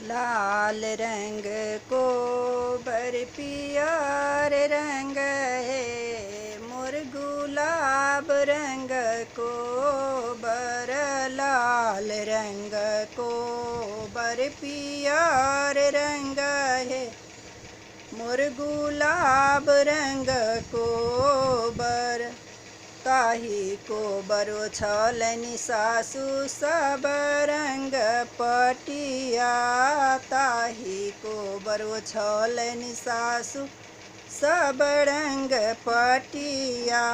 लाल रंग को बर पियर रंग है, मोर गुलाब रंग को बर लाल रंग को बर पियर रंग है, मोर गुलाब रंग को बर ताही को बरो छलनि सासु सब रंग पटिया, ताही को बरो छलनि सासु सब रंग पटिया,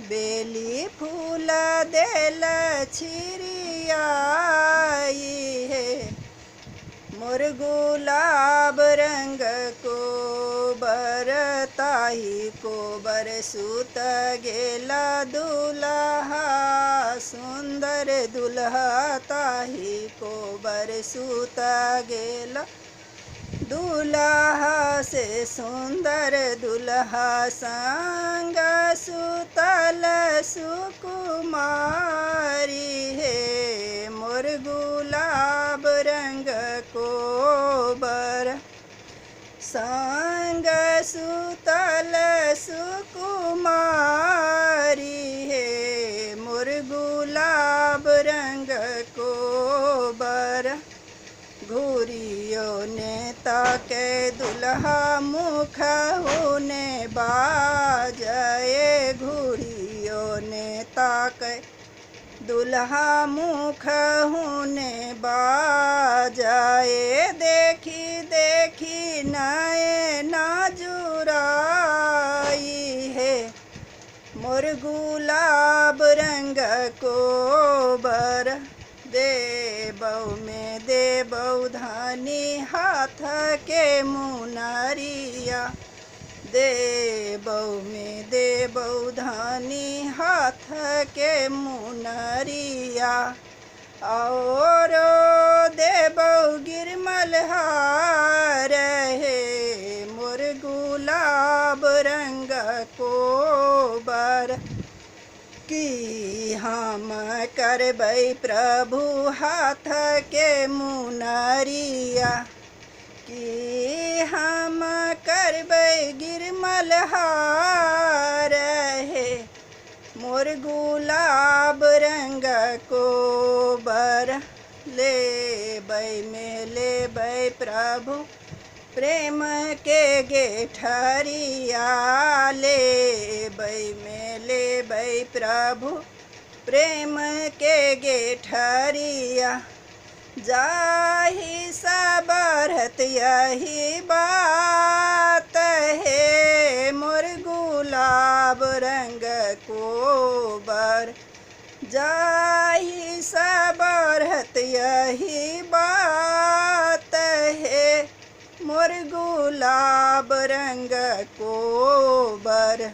बेली फूल देल छिरिया है, मोर गुलाब रंग को बर ताही को बर सुत गेला दुल्हा, सुंदर दुल्हा ताही को बर सुत गेला दुल्हा से सुंदर दुल्हा संग सुतल सुकुमारी है, मोर गुलाब रंग को बर संग सुतल सुकुमारी है, मोर गुलाब रंग को बर घूरियो ने ताके दुल्हा मुख होने बाजए, घूरियो ने ताके दुल्हा मुख होने बाजाए, देखी देखी नए नाजुराई है, मोर गुलाब रंग को बर देबऊ में देबऊ धानी हाथ के मुनरिया, देबऊ में देबऊ धानी हाथ के मुनरिया, और देबऊ गिरमल हार है, मोर गुलाब रंग को बर कि हम करबै प्रभु हाथ के मुनरिया, कि हम करबै गिरमल हार है, मोर गुलाब रंग को बर लेबै में लेबै प्रभु प्रेम के गेठरिया, लेबै में लेबै प्रभु प्रेम के गेठरिया, जाहि सबरत यही बात है, मोर गुलाब रंग को बर जाहि सबरत यही बात है, मोर गुलाब रंग को बर।